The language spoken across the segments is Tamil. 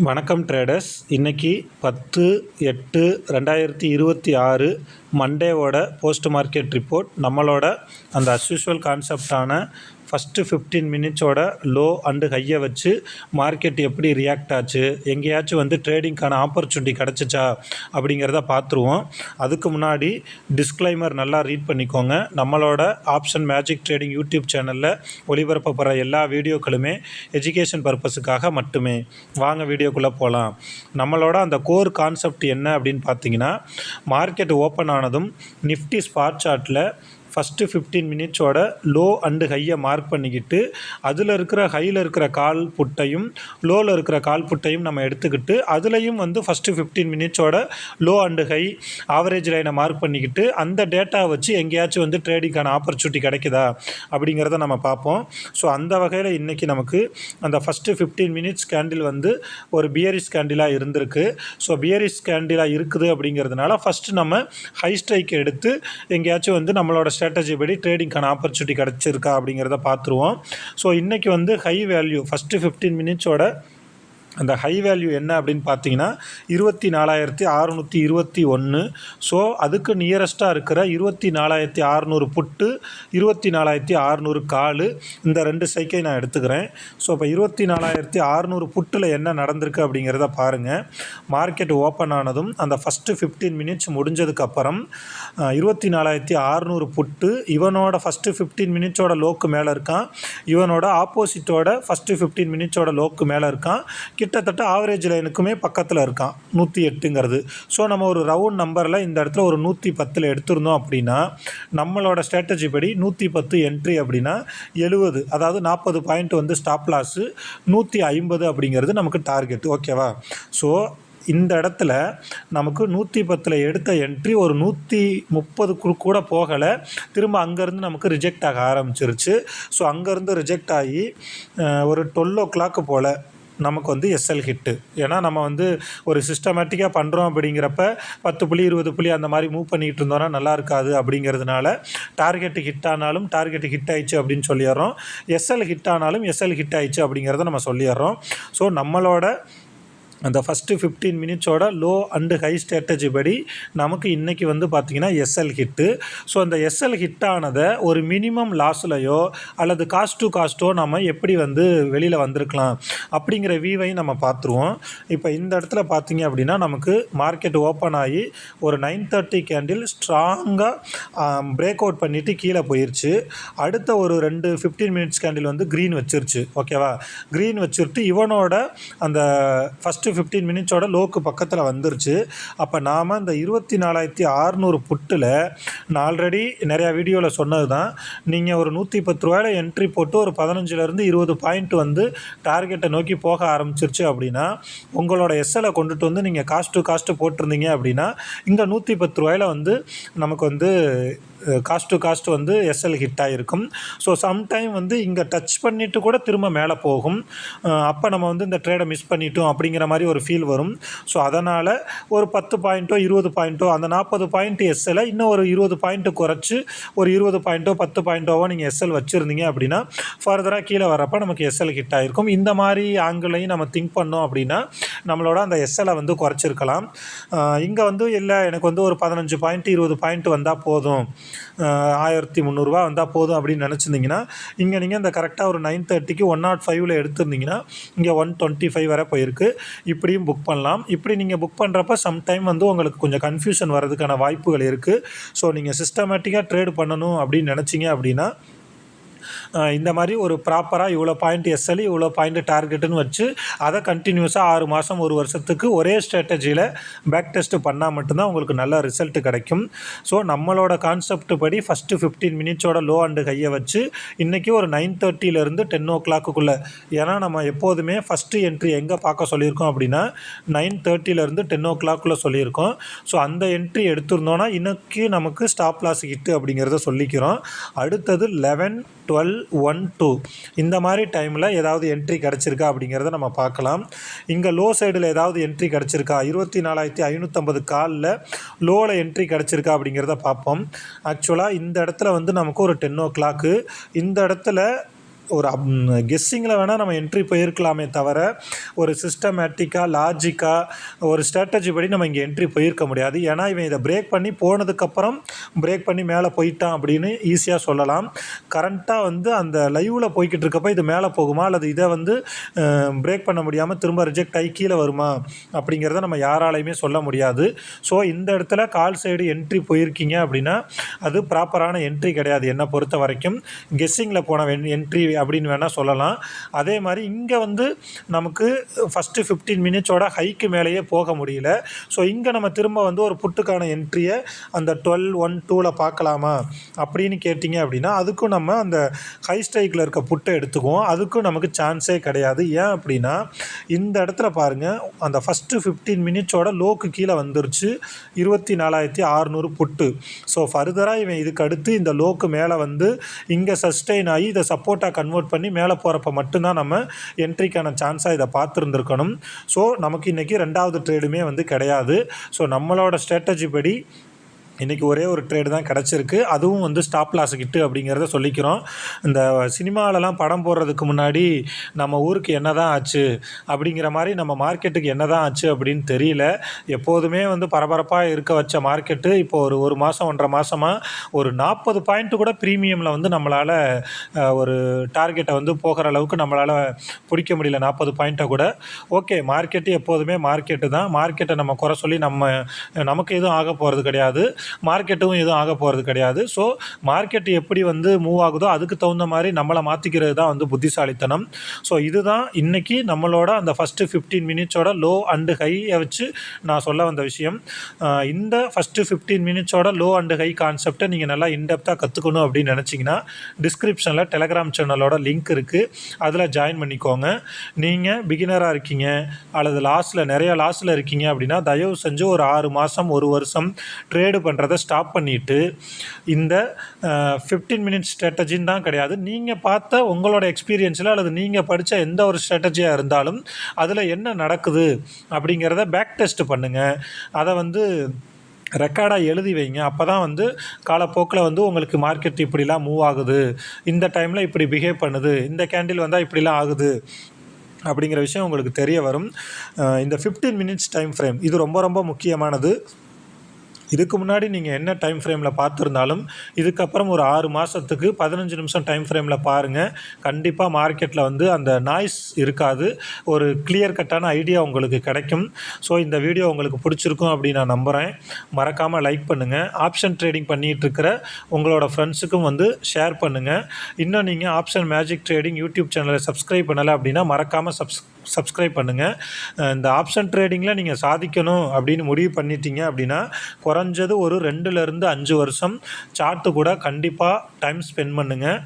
வணக்கம் ட்ரேடர்ஸ். இன்றைக்கி 10/8/2026 மண்டேவோட போஸ்ட் மார்க்கெட் ரிப்போர்ட். நம்மளோட அந்த அஸ்யூஷுவல் கான்செப்டான ஃபஸ்ட்டு 15 மினிட்ஸோட லோ அண்டு ஹையை வச்சு மார்க்கெட் எப்படி ரியாக்ட் ஆச்சு, எங்கேயாச்சும் ட்ரேடிங்க்கான ஆப்பர்ச்சுனிட்டி கிடச்சிச்சா அப்படிங்கிறத பார்த்துருவோம். அதுக்கு முன்னாடி டிஸ்க்ளைமர் நல்லா ரீட் பண்ணிக்கோங்க. நம்மளோட ஆப்ஷன் மேஜிக் ட்ரேடிங் யூடியூப் சேனலில் ஒளிபரப்பப்படுற எல்லா வீடியோக்களுமே எஜுகேஷன் பர்பஸுக்காக மட்டுமே. வாங்க வீடியோக்குள்ளே போகலாம். நம்மளோட அந்த கோர் கான்செப்ட் என்ன அப்படின்னு பார்த்தீங்கன்னா, மார்க்கெட் ஓப்பன் ஆனதும் நிஃப்டி ஸ்பாட் சார்ட்டில் ஃபஸ்ட்டு 15 மினிட்ஸோட லோ அண்டு ஹையை மார்க் பண்ணிக்கிட்டு அதில் இருக்கிற ஹையில் இருக்கிற கால் புட்டையும் லோவில் இருக்கிற கால் புட்டையும் நம்ம எடுத்துக்கிட்டு அதுலேயும் ஃபஸ்ட்டு 15 மினிட்ஸோட லோ அண்டு ஹை ஆவரேஜ் லைனை மார்க் பண்ணிக்கிட்டு அந்த டேட்டா வச்சு எங்கேயாச்சும் ட்ரேடிங்கான ஆப்பர்ச்சுனிட்டி கிடைக்குதா அப்படிங்கிறத நம்ம பார்ப்போம். ஸோ அந்த வகையில் இன்றைக்கி நமக்கு அந்த ஃபஸ்ட்டு 15 மினிட்ஸ் கேண்டில் ஒரு பியரிஷ் கேண்டிலாக இருந்திருக்கு. ஸோ பியரிஷ் கேண்டிலாக இருக்குது அப்படிங்கிறதுனால ஃபஸ்ட்டு நம்ம ஹை ஸ்ட்ரைக் எடுத்து எங்கேயாச்சும் நம்மளோட ஸ்ட்ராட்டஜி படி ட்ரேடிங்கான ஆப்பர்ச்சுனிட்டி கிடச்சிருக்கா அப்படிங்கிறத பார்த்துருவோம். ஸோ இன்றைக்கி ஹை வேல்யூ ஃபஸ்ட்டு 15 மினிட்ஸோட அந்த ஹை வேல்யூ என்ன அப்படின்னு பார்த்தீங்கன்னா 24,621. ஸோ அதுக்கு நியரஸ்ட்டாக இருக்கிற 24,600 புட்டு, 24,600 கால், இந்த ரெண்டு சைக்கை நான் எடுத்துக்கிறேன். ஸோ இப்போ 24,600 புட்டில் என்ன நடந்திருக்கு அப்படிங்கிறத பாருங்கள். மார்க்கெட் ஓப்பன் ஆனதும் அந்த ஃபஸ்ட்டு 15 மினிட்ஸ் முடிஞ்சதுக்கப்புறம் 24,600 புட்டு இவனோட ஃபஸ்ட்டு 15 மினிட்ஸோட லோக்கு மேலே இருக்கான், இவனோட ஆப்போசிட்டோட ஃபஸ்ட்டு 15 மினிட்ஸோட லோக்கு மேலே இருக்கான், கிட்டத்தட்ட ஆவரேஜ் லைனுக்குமே பக்கத்தில் இருக்கான் 108ங்கிறது. ஸோ நம்ம ஒரு ரவுண்ட் நம்பரில் இந்த இடத்துல ஒரு 110 எடுத்திருந்தோம் அப்படின்னா நம்மளோட ஸ்ட்ராட்டஜி படி 110 என்ட்ரி அப்படின்னா 70, அதாவது 40 பாயிண்ட் ஸ்டாப் லாஸு, 150 அப்படிங்கிறது நமக்கு டார்கெட். ஓகேவா? ஸோ இந்த இடத்துல நமக்கு 110 எடுத்த என்ட்ரி ஒரு 130 கூட போகலை, திரும்ப அங்கேருந்து நமக்கு ரிஜெக்ட் ஆக ஆரம்பிச்சிருச்சு. ஸோ அங்கேருந்து ரிஜெக்ட் ஆகி ஒரு 12 o'clock போல் நமக்கு எஸ்எல் ஹிட்டு. ஏன்னா நம்ம ஒரு சிஸ்டமேட்டிக்காக பண்ணுறோம் அப்படிங்கிறப்ப 10 புள்ளி 20 புள்ளி அந்த மாதிரி மூவ் பண்ணிகிட்டு இருந்தோன்னா நல்லா இருக்காது. அப்படிங்கிறதுனால டார்கெட்டு ஹிட் ஆனாலும் டார்கெட்டு ஹிட் ஆயிடுச்சு அப்படின்னு சொல்லிடுறோம், எஸ்எல் ஹிட் ஆனாலும் எஸ்எல் ஹிட் ஆயிடுச்சு அப்படிங்கிறத நம்ம சொல்லிடுறோம். ஸோ நம்மளோட அந்த ஃபஸ்ட்டு 15 மினிட்ஸோட லோ அண்டு ஹை ஸ்ட்ராட்டஜி படி நமக்கு இன்றைக்கி பார்த்திங்கன்னா எஸ்எல் ஹிட்டு. ஸோ அந்த எஸ்எல் ஹிட்டானதை ஒரு மினிமம் லாஸ்லையோ அல்லது காஸ்ட் டு காஸ்ட்டோ நம்ம எப்படி வெளியில் வந்திருக்கலாம் அப்படிங்கிற வியூவையும் நம்ம பார்த்துருவோம். இப்போ இந்த இடத்துல பார்த்திங்க அப்படின்னா நமக்கு மார்க்கெட் ஓப்பன் ஆகி ஒரு 9:30 கேண்டில் ஸ்ட்ராங்காக பிரேக் அவுட் பண்ணிவிட்டு கீழே போயிடுச்சு. அடுத்த ஒரு 2 15 மினிட்ஸ் கேண்டில் க்ரீன் வச்சிருச்சு. ஓகேவா? க்ரீன் வச்சுட்டு இவனோட அந்த ஃபஸ்ட்டு 15 மினிட்ஸோட லோக்கு பக்கத்தில் வந்துருச்சு. அப்போ நாம் இந்த 24,600 புட்டில் நான் ஆல்ரெடி நிறையா வீடியோவில் சொன்னது தான், நீங்கள் ஒரு 110 ரூபாயில் என்ட்ரி போட்டு ஒரு 15லேருந்து 20 பாயிண்ட் டார்கெட்டை நோக்கி போக ஆரம்பிச்சிருச்சு அப்படின்னா உங்களோட எஸ்எலை கொண்டுட்டு நீங்கள் காஸ்ட் டு காஸ்ட்டு போட்டிருந்தீங்க அப்படின்னா இங்கே 110 ரூபாயில் நமக்கு cost to cost SL hit ஆகிருக்கும். ஸோ சம்டைம் இங்கே டச் பண்ணிவிட்டு கூட திரும்ப மேலே போகும். அப்போ நம்ம இந்த ட்ரேடை மிஸ் பண்ணிட்டோம் அப்படிங்கிற மாதிரி ஒரு ஃபீல் வரும். ஸோ அதனால் ஒரு 10 பாயிண்ட்டோ 20 பாயிண்ட்டோ அந்த 40 பாயிண்ட் எஸ்எல்லை இன்னும் ஒரு 20 பாயிண்ட்டு குறைச்சி ஒரு 20 பாயிண்ட்டோ 10 பாயிண்ட்டோவோ நீங்கள் எஸ்எல் வச்சுருந்தீங்க அப்படின்னா ஃபர்தராக கீழே வரப்போ நமக்கு எஸ்எல் ஹிட் ஆகிருக்கும். இந்த மாதிரி ஆங்கிளையும் நம்ம திங்க் பண்ணோம் அப்படின்னா நம்மளோட அந்த எஸ்எல்லை குறைச்சிருக்கலாம். இங்கே இல்லை எனக்கு ஒரு 15 பாயிண்ட் 20 பாயிண்ட் வந்தால் போதும், 1,300 ரூபா வந்தால் போதும் அப்படின்னு நினச்சிருந்தீங்கன்னா இங்கே நீங்கள் இந்த கரெக்டாக ஒரு 9:30க்கு 105ல் எடுத்திருந்தீங்கன்னா இங்கே 125 வரை போயிருக்கு. இப்படியும் புக் பண்ணலாம். இப்படி நீங்கள் புக் பண்ணுறப்ப சம்டைம் உங்களுக்கு கொஞ்சம் கன்ஃபியூஷன் வர்றதுக்கான வாய்ப்புகள் இருக்குது. ஸோ நீங்கள் சிஸ்டமேட்டிக்காக ட்ரேட் பண்ணணும் அப்படின்னு நினச்சிங்க அப்படின்னா இந்த மாதிரி ஒரு ப்ராப்பராக இவ்வளோ பாயிண்ட் எஸ்எல் இவ்வளோ பாயிண்ட் டார்கெட்டுன்னு வச்சு அதை கண்டினியூஸாக 6 மாதம் 1 வருஷத்துக்கு ஒரே ஸ்ட்ராட்டஜியில் பேக் டெஸ்ட் பண்ணால் மட்டும்தான் உங்களுக்கு நல்ல ரிசல்ட் கிடைக்கும். ஸோ நம்மளோட கான்செப்ட் படி ஃபஸ்ட்டு 15 மினிட்ஸோட லோ அண்டு ஹையை வச்சு இன்றைக்கி ஒரு 9:30லேருந்து 10 o'clockக்குள்ளே, ஏன்னா நம்ம எப்போதுமே ஃபஸ்ட்டு என்ட்ரி எங்கே பார்க்க சொல்லியிருக்கோம் அப்படின்னா 9:30லேருந்து 10 o'clockக்குள்ளே சொல்லியிருக்கோம். ஸோ அந்த என்ட்ரி எடுத்திருந்தோன்னா இன்றைக்கி நமக்கு ஸ்டாப் லாஸ் ஹிட்டு அப்படிங்கிறத சொல்லிக்கிறோம். அடுத்தது 11, 12, 1, 2 இந்த மாதிரி டைமில் ஏதாவது என்ட்ரி கிடச்சிருக்கா அப்படிங்கிறத நம்ம பார்க்கலாம். இங்கே லோ சைடில் ஏதாவது என்ட்ரி கிடச்சிருக்கா, 24,550 காலில் லோவில் என்ட்ரி கிடச்சிருக்கா அப்படிங்கிறத பார்ப்போம். ஆக்சுவலாக இந்த இடத்துல நமக்கு ஒரு 10 o'clock, இந்த இடத்துல ஒரு கெஸ்ஸிங்கில் வேணால் நம்ம என்ட்ரி போயிருக்கலாமே தவிர ஒரு சிஸ்டமேட்டிக்காக லாஜிக்காக ஒரு ஸ்ட்ராட்டஜி படி நம்ம இங்கே என்ட்ரி போயிருக்க முடியாது. ஏன்னா இவன் இதை பிரேக் பண்ணி போனதுக்கப்புறம் பிரேக் பண்ணி மேலே போயிட்டான் அப்படின்னு ஈஸியாக சொல்லலாம். கரண்ட்டாக வந்து அந்த லைவில் போய்கிட்டு இருக்கப்போ இது மேலே போகுமா அல்லது இதை வந்து பிரேக் பண்ண முடியாமல் திரும்ப ரிஜெக்ட் ஆகி கீழே வருமா அப்படிங்கிறத நம்ம யாராலையுமே சொல்ல முடியாது. ஸோ இந்த இடத்துல கால் சைடு என்ட்ரி போயிருக்கீங்க அப்படின்னா அது ப்ராப்பரான என்ட்ரி கிடையாது என்னை பொறுத்த வரைக்கும். கெஸ்ஸிங்கில் போன என்ட்ரி அப்படின்னு வேணால் சொல்லலாம். அதே மாதிரி இங்கே வந்து நமக்கு ஃபஸ்ட்டு 15 மினிட்ஸோட ஹைக்கு மேலேயே போக முடியல. ஸோ இங்கே நம்ம திரும்ப வந்து ஒரு புட்டுக்கான என்ட்ரியை அந்த 12-1-2 பார்க்கலாமா அப்படின்னு கேட்டிங்க அப்படின்னா அதுக்கும் நம்ம அந்த ஹை ஸ்ட்ரைக்கில் இருக்க புட்டை எடுத்துக்குவோம். அதுக்கும் நமக்கு சான்ஸே கிடையாது. ஏன் அப்படின்னா இந்த இடத்துல பாருங்கள், அந்த ஃபஸ்ட்டு 15 மினிட்ஸோட லோக்கு கீழே வந்துருச்சு 24,600 புட்டு. ஸோ ஃபர்தராக இவன் இதுக்கு அடுத்து இந்த லோக்கு மேலே வந்து இங்கே சஸ்டெயின் ஆகி இதை சப்போர்ட்டாக கன்வெர்ட் பண்ணி மேலே போகிறப்ப மட்டும்தான் நம்ம என்ட்ரிக்கான சான்ஸாக இதை பார்த்துருந்துருக்கணும். ஸோ நமக்கு இன்றைக்கி 2வது ட்ரேடுமே வந்து கிடையாது. ஸோ நம்மளோட ஸ்ட்ராட்டஜி படி இன்றைக்கி ஒரே ஒரு ட்ரேடு தான் கிடச்சிருக்கு. அதுவும் வந்து ஸ்டாப் லாஸ் கிட்டு அப்படிங்கிறத சொல்லிக்கிறோம். இந்த சினிமாவிலலாம் படம் போடுறதுக்கு முன்னாடி நம்ம ஊருக்கு என்ன தான் ஆச்சு அப்படிங்கிற மாதிரி நம்ம மார்க்கெட்டுக்கு என்ன தான் ஆச்சு அப்படின்னு தெரியல. எப்போதுமே வந்து பரபரப்பாக இருக்க வச்ச மார்க்கெட்டு இப்போ ஒரு மாதம் 1.5 மாதமாக ஒரு 40 பாயிண்ட்டு கூட ப்ரீமியமில் வந்து நம்மளால் ஒரு டார்கெட்டை வந்து போகிற அளவுக்கு நம்மளால் பிடிக்க முடியல 40 பாயிண்ட்டை கூட. ஓகே, மார்க்கெட்டு எப்போதுமே மார்க்கெட்டு தான். மார்க்கெட்டை நம்ம குறை சொல்லி நமக்கு எதுவும் ஆக போகிறது கிடையாது, மார்க்கெட்டும் எதுவும் ஆக போகிறது கிடையாது. ஸோ மார்க்கெட் எப்படி வந்து மூவ் ஆகுதோ அதுக்கு தகுந்த மாதிரி நம்மளை மாற்றிக்கிறது தான் வந்து புத்திசாலித்தனம். ஸோ இதுதான் இன்றைக்கி நம்மளோட அந்த ஃபஸ்ட்டு 15 மினிட்ஸோட லோ அண்டு ஹையை வச்சு நான் சொல்ல வந்த விஷயம். இந்த ஃபஸ்ட்டு 15 மினிட்ஸோட லோ அண்டு ஹை கான்செப்டை நீங்கள் நல்லா இன்டெப்த்தாக கற்றுக்கணும் அப்படின்னு நினச்சிங்கன்னா டிஸ்கிரிப்ஷனில் டெலகிராம் சேனலோட லிங்க் இருக்குது, அதில் ஜாயின் பண்ணிக்கோங்க. நீங்கள் பிகினராக இருக்கீங்க அல்லது நிறைய லாஸில் இருக்கீங்க அப்படின்னா தயவு செஞ்சு ஒரு 6 மாதம் 1 வருஷம் ட்ரேடு பண்ணுறதை ஸ்டாப் பண்ணிவிட்டு இந்த 15 மினிட்ஸ் ஸ்ட்ராட்டஜின்னு தான் கிடையாது, நீங்கள் பார்த்த உங்களோட எக்ஸ்பீரியன்ஸில் அல்லது நீங்கள் படித்த எந்த ஒரு ஸ்ட்ராட்டஜியாக இருந்தாலும் அதில் என்ன நடக்குது அப்படிங்கிறத பேக் டெஸ்ட் பண்ணுங்கள். அதை வந்து ரெக்கார்டாக எழுதி வைங்க. அப்போ தான் வந்து காலப்போக்கில் வந்து உங்களுக்கு மார்க்கெட் இப்படிலாம் மூவ் ஆகுது, இந்த டைமில் இப்படி பிஹேவ் பண்ணுது, இந்த கேண்டில் வந்தால் இப்படிலாம் ஆகுது அப்படிங்கிற விஷயம் உங்களுக்கு தெரிய வரும். இந்த 15 மினிட்ஸ் டைம் ஃப்ரேம் இது ரொம்ப ரொம்ப முக்கியமானது. இதுக்கு முன்னாடி நீங்கள் என்ன டைம் ஃப்ரேமில் பார்த்துருந்தாலும் இதுக்கப்புறம் ஒரு 6 மாதத்துக்கு 15 நிமிஷம் டைம் ஃப்ரேமில் பாருங்கள். கண்டிப்பாக மார்க்கெட்டில் வந்து அந்த நாய்ஸ் இருக்காது, ஒரு கிளியர் கட்டான ஐடியா உங்களுக்கு கிடைக்கும். ஸோ இந்த வீடியோ உங்களுக்கு பிடிச்சிருக்கும் அப்படின்னு நான் நம்புகிறேன். மறக்காமல் லைக் பண்ணுங்கள். ஆப்ஷன் ட்ரேடிங் பண்ணிகிட்ருக்கிற உங்களோட ஃப்ரெண்ட்ஸுக்கும் வந்து ஷேர் பண்ணுங்கள். இன்னும் நீங்கள் ஆப்ஷன் மேஜிக் ட்ரேடிங் யூடியூப் சேனலை சப்ஸ்கிரைப் பண்ணலை அப்படின்னா மறக்காமல் சப்ஸ்கிரைப் பண்ணுங்கள். இந்த ஆப்ஷன் ட்ரேடிங்கில் நீங்கள் சாதிக்கணும் அப்படின்னு முடிவு பண்ணிட்டீங்க அப்படின்னா குறைஞ்சது ஒரு 2லேருந்து 5 வருஷம் சார்ட்டு கூட கண்டிப்பாக டைம் ஸ்பெண்ட் பண்ணுங்கள்.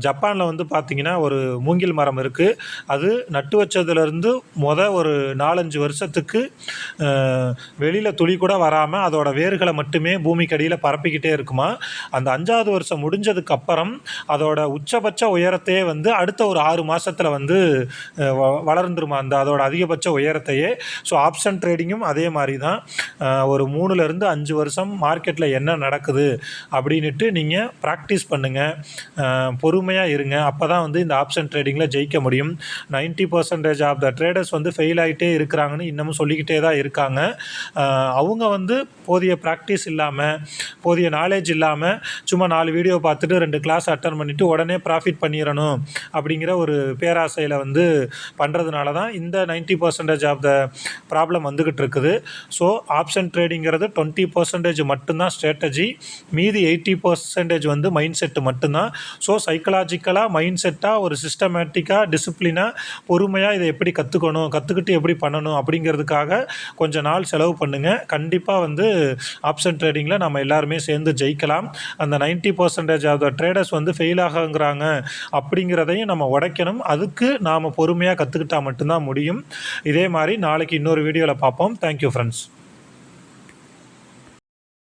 ஜப்பானில் வந்து பார்த்திங்கன்னா ஒரு மூங்கில் மரம் இருக்குது, அது நட்டு வச்சதுலேருந்து ஒரு 4-5 வருஷத்துக்கு வெளியில் துளி கூட வராமல் அதோட வேர்களை மட்டுமே பூமிக்கு அடியில் பரப்பிக்கிட்டே இருக்குமா. அந்த 5வது வருஷம் முடிஞ்சதுக்கப்புறம் அதோட உச்சபட்ச உயரத்தையே வந்து அடுத்த ஒரு 6 மாதத்தில் வந்து வளர்ந்துருமா அதோட அதிகபட்ச உயரத்தையே. ஸோ ஆப்ஷன் ட்ரேடிங்கும் அதே மாதிரி தான். ஒரு 3லேருந்து 5 வருஷம் மார்க்கெட்டில் என்ன நடக்குது அப்படின்ட்டு நீங்கள் ப்ராக்டிஸ் பண்ணுங்கள், பொறுமையாக இருங்க. அப்போ தான் வந்து இந்த ஆப்ஷன் ட்ரேடிங்கில் ஜெயிக்க முடியும். 90% ஆஃப் த ட்ரேடர்ஸ் வந்து ஃபெயில் ஆகிட்டே இருக்கிறாங்கன்னு இன்னமும் சொல்லிக்கிட்டே தான் இருக்காங்க. அவங்க வந்து போதிய ப்ராக்டிஸ் இல்லாமல் போதிய நாலேஜ் இல்லாமல் சும்மா 4 வீடியோ பார்த்துட்டு 2 கிளாஸ் அட்டன் பண்ணிவிட்டு உடனே ப்ராஃபிட் பண்ணிடணும் அப்படிங்கிற ஒரு பேராசையில் வந்து பண்ணுறதுனால தான் இந்த 90% ஆஃப் த ப்ராப்ளம் வந்துக்கிட்டு இருக்குது. ஸோ ஆப்ஷன் ட்ரேடிங்கிறது 20% மட்டும்தான் ஸ்ட்ராட்டஜி, மீதி 80% வந்து மைண்ட் செட்டு மட்டும்தான். ஸோ சைக்கலாஜிக்கலாக மைண்ட் செட்டாக ஒரு சிஸ்டமேட்டிக்காக டிசிப்ளினாக பொறுமையாக இதை எப்படி கற்றுக்கிட்டு எப்படி பண்ணணும் அப்படிங்கிறதுக்காக கொஞ்சம் நாள் செலவு பண்ணுங்கள். கண்டிப்பாக வந்து ஆப்ஷன் ட்ரேடிங்கில் நம்ம எல்லாருமே சேர்ந்து ஜெயிக்கலாம். அந்த 90% ஆஃப் த ட்ரேடர்ஸ் வந்து ஃபெயில் ஆகுங்கிறாங்க அப்படிங்கிறதையும் நம்ம உடைக்கணும். அதுக்கு நாம் பொறுமையாக கற்றுக்கிட்டால் மட்டும்தான் முடியும். இதே மாதிரி நாளைக்கு இன்னொரு வீடியோவில் பார்ப்போம். Thank you friends.